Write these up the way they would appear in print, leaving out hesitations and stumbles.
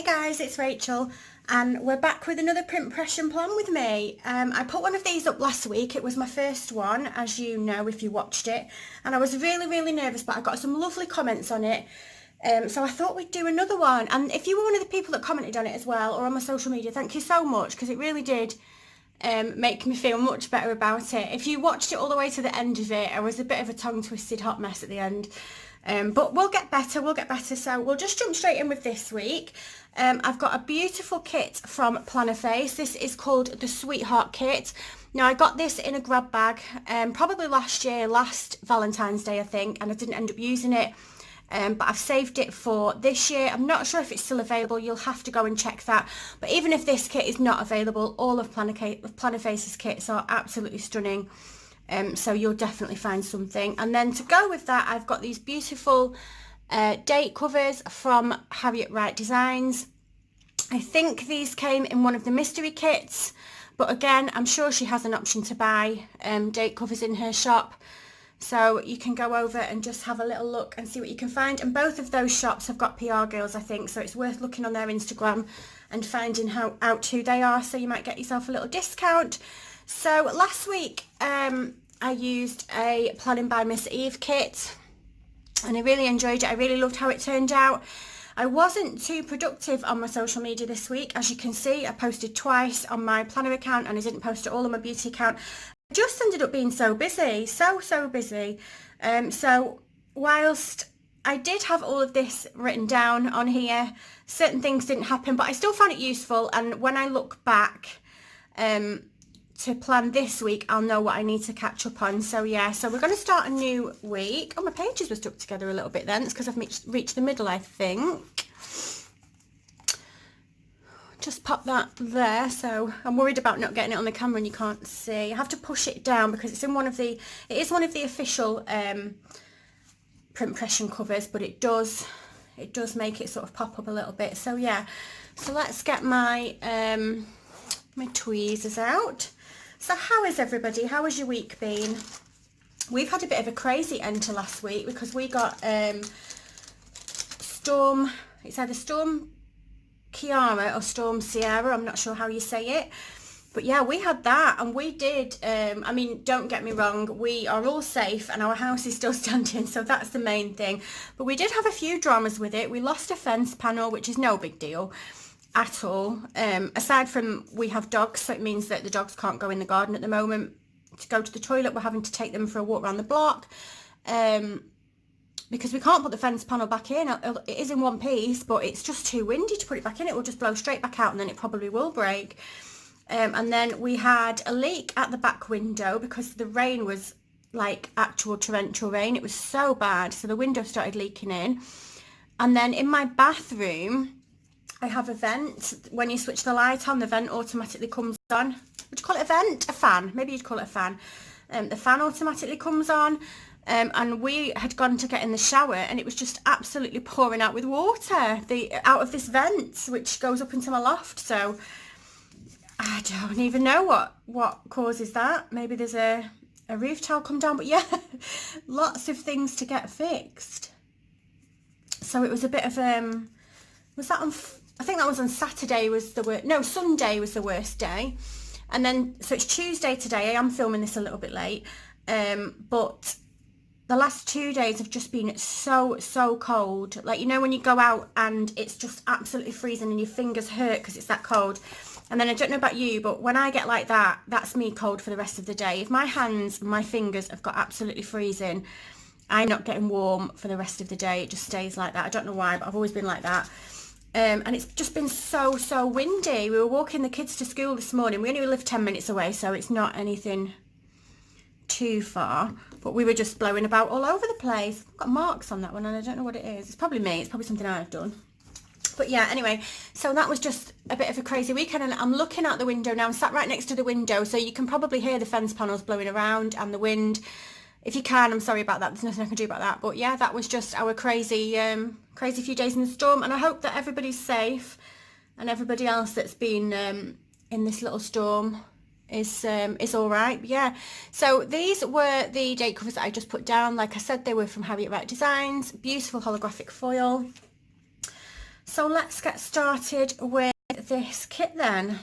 Hey guys, it's Rachel and we're back with another print Pression plan with me. I put one of these up last week. It was my first one, as you know if you watched it, and I was really nervous, but I got some lovely comments on it. So I thought we'd do another one, and if you were one of the people that commented on it as well or on my social media, thank you so much, because it really did make me feel much better about it. If you watched it all the way to the end of it, I was a bit of a tongue-twisted hot mess at the end. But we'll get better, so we'll just jump straight in with this week. I've got a beautiful kit from Planner Face. This is called the Sweetheart Kit. Now, I got this in a grab bag probably last year, last Valentine's Day I think, and I didn't end up using it. But I've saved it for this year. I'm not sure if it's still available. You'll have to go and check that. But even if this kit is not available, all of Planner Face's kits are absolutely stunning. So you'll definitely find something. And then to go with that, I've got these beautiful date covers from Harriet Wright Designs. I think these came in one of the mystery kits, but again, I'm sure she has an option to buy date covers in her shop. So you can go over and just have a little look and see what you can find. And both of those shops have got PR girls, I think, so it's worth looking on their Instagram and finding out who they are, so you might get yourself a little discount. So last week I used a Planning by Miss Eve kit and I really enjoyed it. I really loved how it turned out. I wasn't too productive on my social media this week. As you can see, I posted twice on my planner account and I didn't post it all on my beauty account. I just ended up being so busy, so busy. So whilst I did have all of this written down on here, certain things didn't happen, but I still found it useful. And when I look back to plan this week, I'll know what I need to catch up on. So yeah, so we're going to start a new week. Oh, my pages were stuck together a little bit then. It's because I've reached the middle, I think. Just pop that there. So I'm worried about not getting it on the camera and you can't see. I have to push it down because it's in one of the, it is one of the official print Pression covers, but it does make it sort of pop up a little bit. So yeah, so let's get my my tweezers out. So how is everybody? How has your week been? We've had a bit of a crazy end to last week because we got Storm, it's either Storm Kiara or Storm Sierra, I'm not sure how you say it. But yeah, we had that and we did, I mean, don't get me wrong, we are all safe and our house is still standing, so that's the main thing. But we did have a few dramas with it. We lost a fence panel, which is no big deal at all. Aside from we have dogs, so it means that the dogs can't go in the garden at the moment. To go to the toilet, we're having to take them for a walk around the block because we can't put the fence panel back in. It is in one piece, but it's just too windy to put it back in. It will just blow straight back out and then it probably will break. And then we had a leak at the back window because the rain was like actual torrential rain. It was so bad, so the window started leaking in. And then in my bathroom I have a vent. When you switch the light on, the vent automatically comes on. Would you call it a vent? A fan. Maybe you'd call it a fan. The fan automatically comes on. And we had gone to get in the shower and it was just absolutely pouring out with water out of this vent, which goes up into my loft. So I don't even know what causes that. Maybe there's a roof tile come down. But yeah, lots of things to get fixed. So it was a bit of... was that on... I think that was on Saturday was the worst, no, Sunday was the worst day. And then, so it's Tuesday today. I am filming this a little bit late. But the last 2 days have just been so cold. Like, you know, when you go out and it's just absolutely freezing and your fingers hurt because it's that cold. And then I don't know about you, but when I get like that, that's me cold for the rest of the day. If my hands and my fingers have got absolutely freezing, I'm not getting warm for the rest of the day. It just stays like that. I don't know why, but I've always been like that. And it's just been so windy. We were walking the kids to school this morning. We only live 10 minutes away, so it's not anything too far. But we were just blowing about all over the place. I've got marks on that one and I don't know what it is. It's probably me. It's probably something I've done. But yeah, anyway, so that was just a bit of a crazy weekend. And I'm looking out the window now. I'm sat right next to the window, so you can probably hear the fence panels blowing around and the wind. If you can, I'm sorry about that. There's nothing I can do about that. But yeah, that was just our crazy few days in the storm. And I hope that everybody's safe and everybody else that's been in this little storm is all right. But yeah, so these were the date covers that I just put down. Like I said, they were from Harriet Wright Designs. Beautiful holographic foil. So let's get started with this kit then.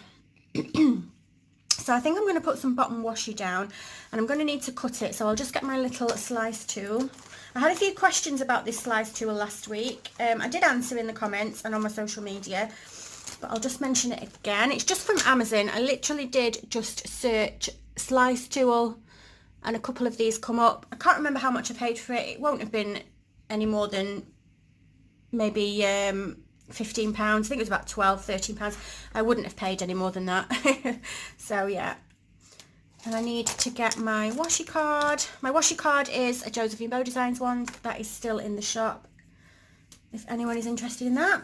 So I think I'm going to put some bottom washi down, and I'm going to need to cut it, so I'll just get my little slice tool. I had a few questions about this slice tool last week. I did answer in the comments and on my social media, but I'll just mention it again. It's just from Amazon. I literally did just search slice tool and a couple of these come up. I can't remember how much I paid for it. It won't have been any more than maybe £15. I think it was about £12-13. I wouldn't have paid any more than that. So yeah, and I need to get my washi card. My washi card is a Josephine Bow Designs one that is still in the shop if anyone is interested in that.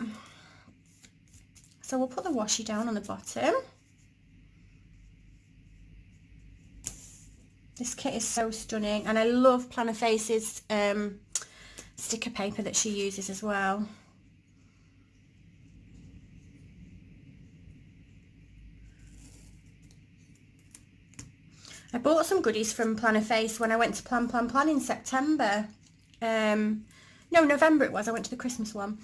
So we'll put the washi down on the bottom. This kit is so stunning, and I love Planner Face's sticker paper that she uses as well. I bought some goodies from Planner Face when I went to Plan in September. No, November it was. I went to the Christmas one.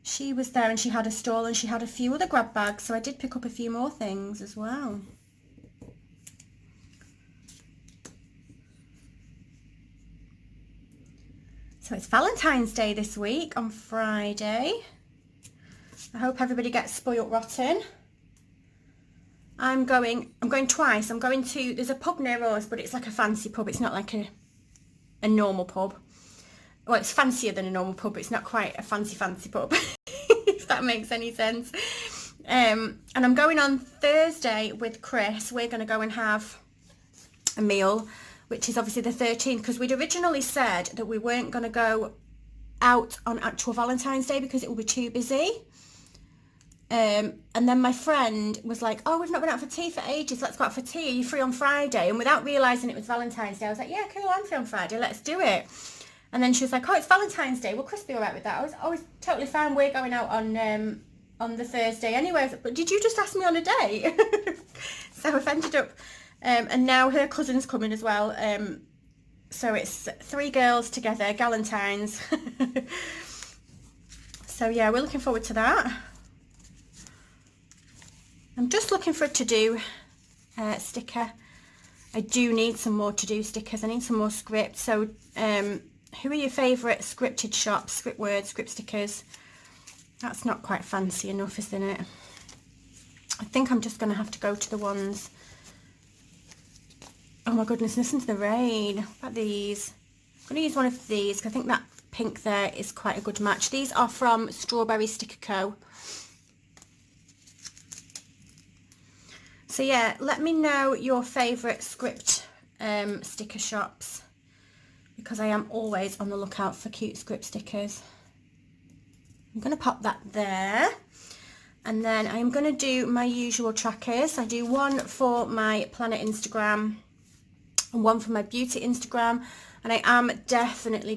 She was there and she had a stall and she had a few other grab bags, so I did pick up a few more things as well. So it's Valentine's Day this week on Friday. I hope everybody gets spoilt rotten. I'm going twice. I'm going to, there's a pub near us, but it's like a fancy pub. It's not like a normal pub. Well, it's fancier than a normal pub, but it's not quite a fancy pub, if that makes any sense. And I'm going on Thursday with Chris. We're going to go and have a meal, which is obviously the 13th, because we'd originally said that we weren't going to go out on actual Valentine's Day because it would be too busy. And then my friend was like, oh, we've not been out for tea for ages, let's go out for tea, are you free on Friday? And without realising it was Valentine's Day, I was like, yeah, cool, I'm free on Friday, let's do it. And then she was like, oh, it's Valentine's Day, will Chris be alright with that? I was totally fine, we're going out on the Thursday anyway. I was like, but did you just ask me on a date? So I've ended up, and now her cousin's coming as well, so it's 3 girls together, Galentines. So yeah, we're looking forward to that. I'm just looking for a to-do sticker. I do need some more to-do stickers. I need some more script. So who are your favourite scripted shops, script words, script stickers? That's not quite fancy enough, isn't it? I think I'm just going to have to go to the ones. Oh my goodness, listen to the rain. What about these? I'm going to use one of these because I think that pink there is quite a good match. These are from Strawberry Sticker Co. So yeah, let me know your favourite script sticker shops, because I am always on the lookout for cute script stickers. I'm going to pop that there, and then I'm going to do my usual trackers. I do one for my planner Instagram and one for my beauty Instagram, and I am definitely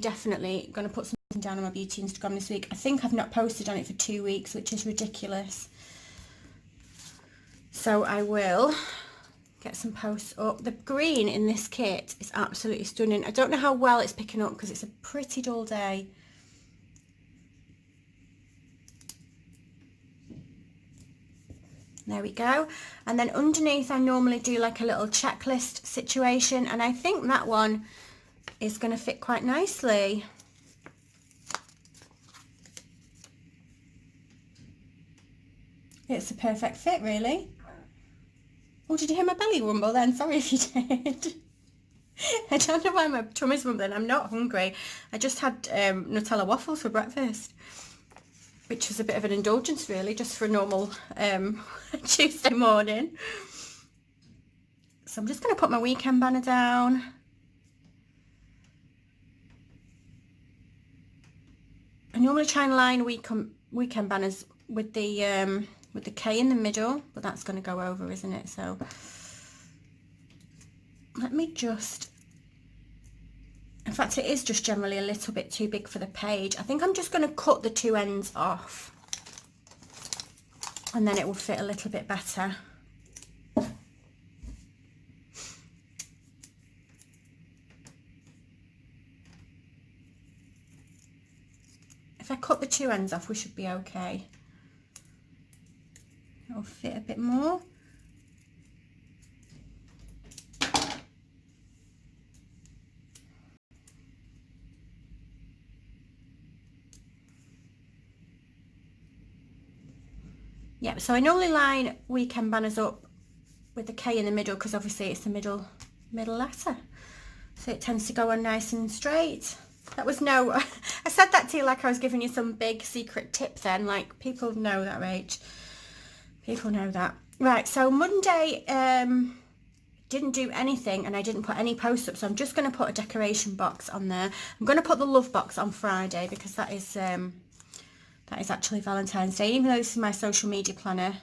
going to put something down on my beauty Instagram this week. I think I've not posted on it for 2 weeks, which is ridiculous. So I will get some posts up. The green in this kit is absolutely stunning. I don't know how well it's picking up because it's a pretty dull day. There we go. And then underneath I normally do like a little checklist situation, and I think that one is going to fit quite nicely. It's a perfect fit, really. Oh, did you hear my belly rumble then? Sorry if you did. I don't know why my tummy's rumbling. I'm not hungry. I just had Nutella waffles for breakfast, which was a bit of an indulgence really, just for a normal Tuesday morning. So I'm just going to put my weekend banner down. I normally try and line weekend banners with the K in the middle, but that's going to go over, isn't it? So let me just, in fact it is just generally a little bit too big for the page. I think I'm just going to cut the 2 ends off, and then it will fit a little bit better. If I cut the 2 ends off, we should be okay. that'll fit a bit more. Yep, so I normally line weekend banners up with the K in the middle because obviously it's the middle letter. So it tends to go on nice and straight. That was no, I said that to you like I was giving you some big secret tip then, like people know that, Rach. People know that. Right, so Monday didn't do anything and I didn't put any posts up, so I'm just going to put a decoration box on there. I'm going to put the love box on Friday because that is actually Valentine's Day. Even though this is my social media planner,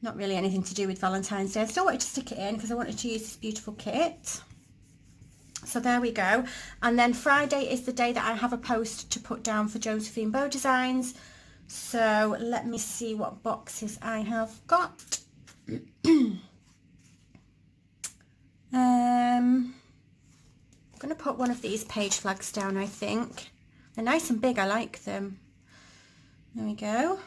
not really anything to do with Valentine's Day. I still wanted to stick it in because I wanted to use this beautiful kit. So there we go. And then Friday is the day that I have a post to put down for Josephine Bow Designs. So let me see what boxes I have got. I'm going to put one of these page flags down, I think. They're nice and big, I like them. There we go.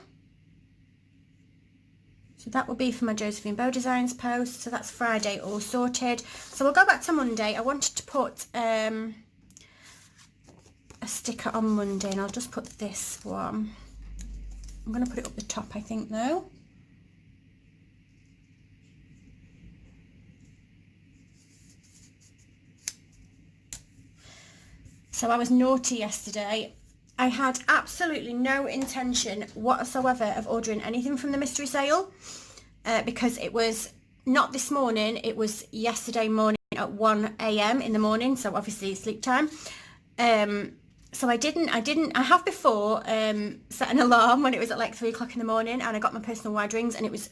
So that will be for my Josephine Bow Designs post. So that's Friday all sorted. So we'll go back to Monday. I wanted to put a sticker on Monday and I'll just put this one. I'm going to put it up the top, I think, though. So I was naughty yesterday. I had absolutely no intention whatsoever of ordering anything from the mystery sale because it was not this morning, it was yesterday morning at 1 AM in the morning, so obviously sleep time. So I have before set an alarm when it was at like 3 o'clock in the morning and I got my personal wide rings and it was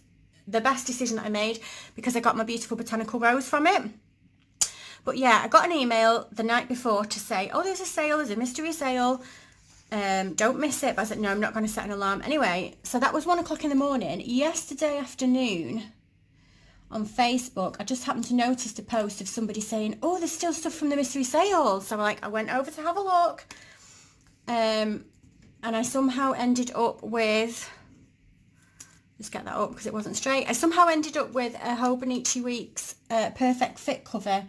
the best decision that I made because I got my beautiful botanical rose from it. But yeah, I got an email the night before to say, oh, there's a sale, there's a mystery sale. Don't miss it. But I said, no, I'm not going to set an alarm. Anyway, so that was 1 o'clock in the morning. Yesterday afternoon on Facebook, I just happened to notice the post of somebody saying, oh, there's still stuff from the mystery sale. So I went over to have a look. And I somehow ended up with, just get that up because it wasn't straight. I somehow ended up with a Hobonichi Weeks Perfect Fit cover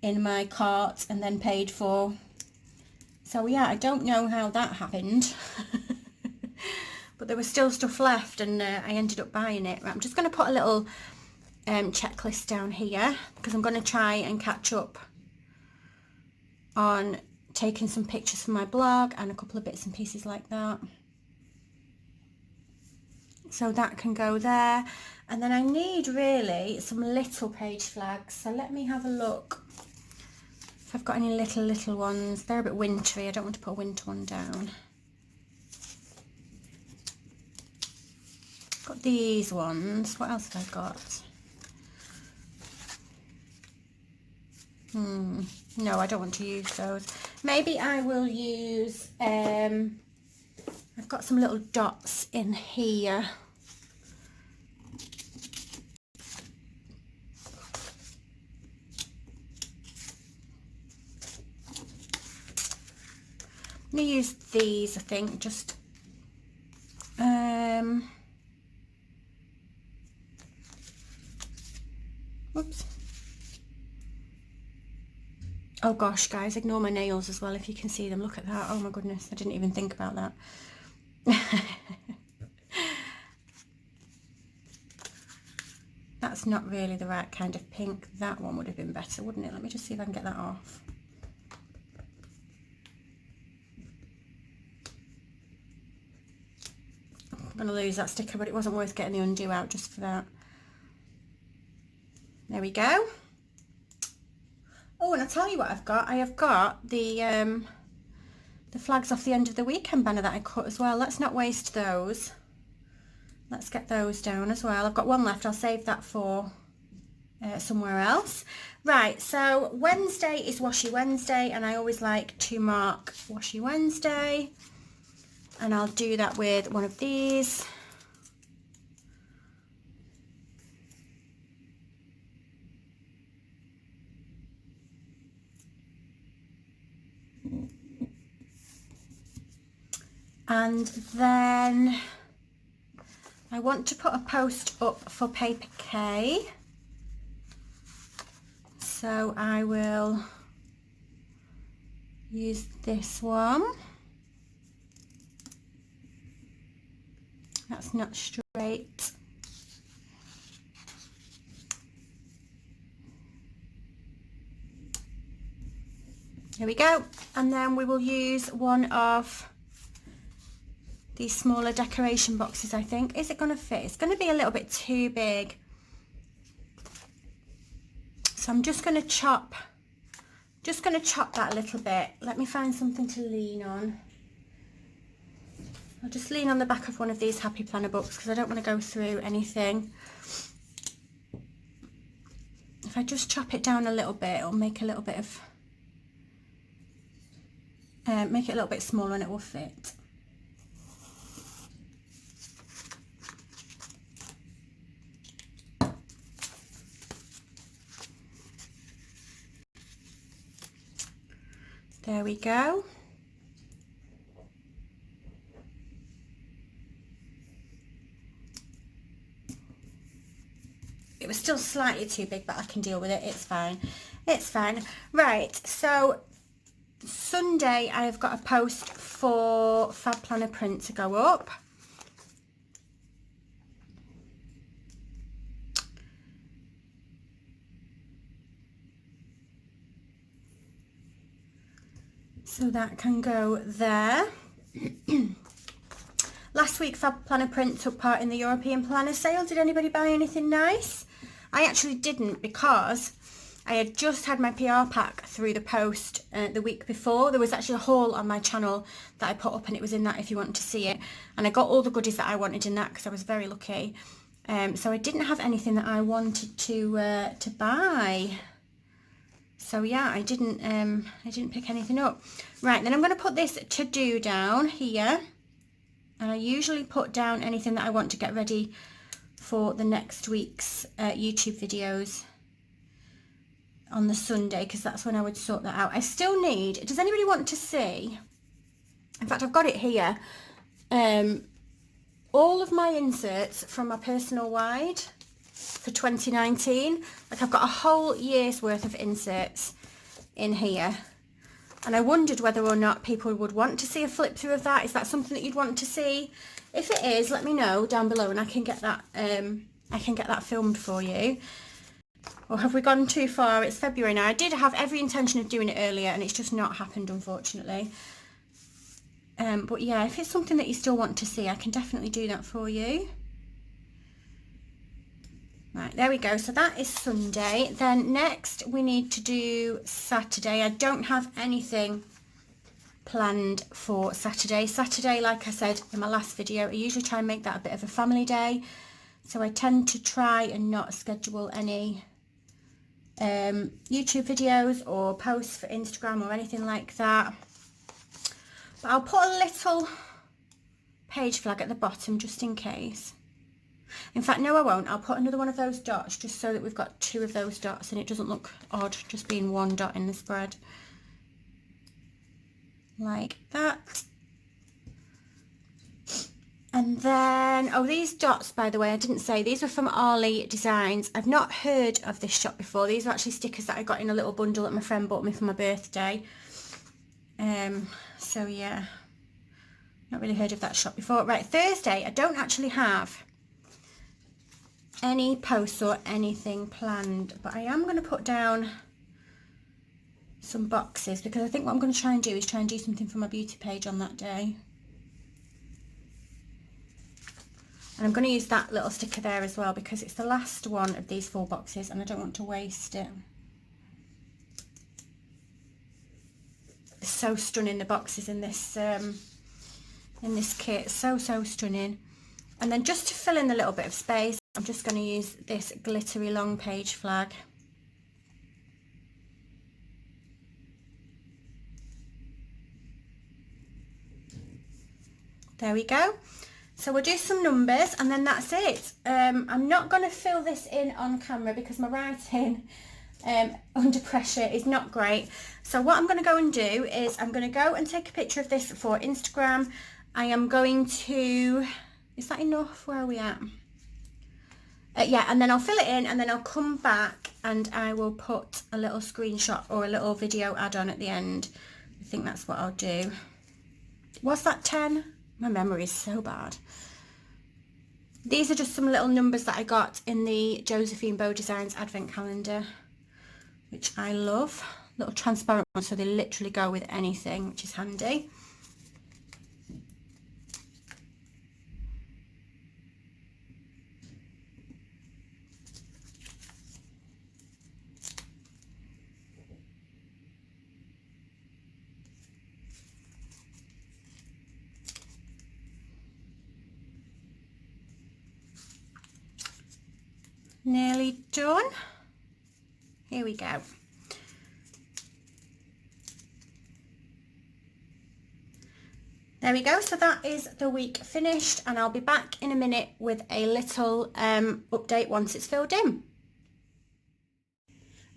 in my cart and then paid for. So yeah, I don't know how that happened, but there was still stuff left and I ended up buying it. Right, I'm just going to put a little checklist down here because I'm going to try and catch up on taking some pictures for my blog and a couple of bits and pieces like that. So that can go there. And then I need really some little page flags. So let me have a look. If I've got any little ones. They're a bit wintry. I don't want to put a winter one down. Got these ones. What else have I got? No, I don't want to use those. Maybe I will use, I've got some little dots in here. I'm going to use these, I think, just whoops. Oh gosh, guys, ignore my nails as well if you can see them. Look at that. Oh my goodness, I didn't even think about that. That's not really the right kind of pink. That one would have been better, wouldn't it? Let me just see if I can get that off. I'm going to lose that sticker, but it wasn't worth getting the undo out just for that. There we go. Oh, and I'll tell you what I've got. I have got the flags off the end of the weekend banner that I cut as well. Let's not waste those. Let's get those down as well. I've got one left. I'll save that for somewhere else. Right, so Wednesday is Washi Wednesday, and I always like to mark Washi Wednesday. And I'll do that with one of these. And then I want to put a post up for paper K. So I will use this one. That's not straight. Here we go. And then we will use one of these smaller decoration boxes, I think. Is it going to fit? It's going to be a little bit too big. So I'm just going to chop that a little bit. Let me find something to lean on. I'll just lean on the back of one of these Happy Planner books because I don't want to go through anything. If I just chop it down a little bit, it'll make a little bit of, make it a little bit smaller and it will fit. There we go. It was still slightly too big, but I can deal with it. It's fine. It's fine. Right, so Sunday I've got a post for Fab Planner print to go up. So that can go there. Last week Fab Planner print took part in the European Planner sale. Did anybody buy anything nice? I actually didn't because I had just had my PR pack through the post the week before. There was actually a haul on my channel that I put up and it was in that if you want to see it. And I got all the goodies that I wanted in that because I was very lucky. So I didn't have anything that I wanted to buy. So yeah, I didn't pick anything up. Right, then I'm going to put this to do down here. And I usually put down anything that I want to get ready for the next week's YouTube videos on the Sunday, because that's when I would sort that out. I still need, does anybody want to see, in fact I've got it here, all of my inserts from my personal wide for 2019. Like I've got a whole year's worth of inserts in here. And I wondered whether or not people would want to see a flip through of that. Is that something that you'd want to see? If it is, let me know down below and I can get that filmed for you. Or have we gone too far? It's February now. I did have every intention of doing it earlier and it's just not happened, unfortunately. But yeah, if it's something that you still want to see, I can definitely do that for you. Right, there we go. So that is Sunday. Then next we need to do Saturday. I don't have anything planned for Saturday. Saturday, like I said in my last video, I usually try and make that a bit of a family day. So I tend to try and not schedule any YouTube videos or posts for Instagram or anything like that. But I'll put a little page flag at the bottom just in case. In fact, no, I won't. I'll put another one of those dots just so that we've got two of those dots and it doesn't look odd just being one dot in the spread. Like that. And then, oh, these dots, by the way, I didn't say, these were from Arlie Designs. I've not heard of this shop before. These are actually stickers that I got in a little bundle that my friend bought me for my birthday. So yeah, not really heard of that shop before. Right, Thursday, I don't actually have any posts or anything planned, but I am going to put down some boxes because I think what I'm going to try and do is try and do something for my beauty page on that day. And I'm going to use that little sticker there as well because it's the last one of these 4 boxes and I don't want to waste it. It's so stunning, the boxes in this kit, so stunning. And then just to fill in a little bit of space, I'm just going to use this glittery long page flag. There we go. So we'll do some numbers and then that's it. I'm not going to fill this in on camera because my writing under pressure is not great. So what I'm going to go and do is I'm going to go and take a picture of this for Instagram. I am going to Is that enough? Where are we at? Yeah, and then I'll fill it in, and then I'll come back and I will put a little screenshot or a little video add-on at the end. I think that's what I'll do. Was that 10? My memory is so bad. These are just some little numbers that I got in the Josephine Bow Designs advent calendar, which I love. Little transparent ones, so they literally go with anything, which is handy. Nearly done. Here we go. There we go. So that is the week finished, and I'll be back in a minute with a little update once it's filled in.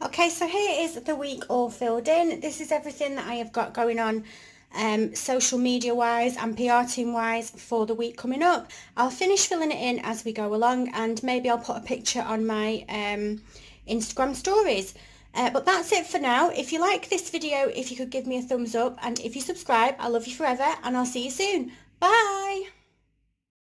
Okay, so here is the week all filled in. This is everything that I have got going on social media wise and PR team wise for the week coming up. I'll finish filling it in as we go along, and maybe I'll put a picture on my Instagram stories. But that's it for now. If you like this video, if you could give me a thumbs up, and if you subscribe, I love you forever, and I'll see you soon. Bye.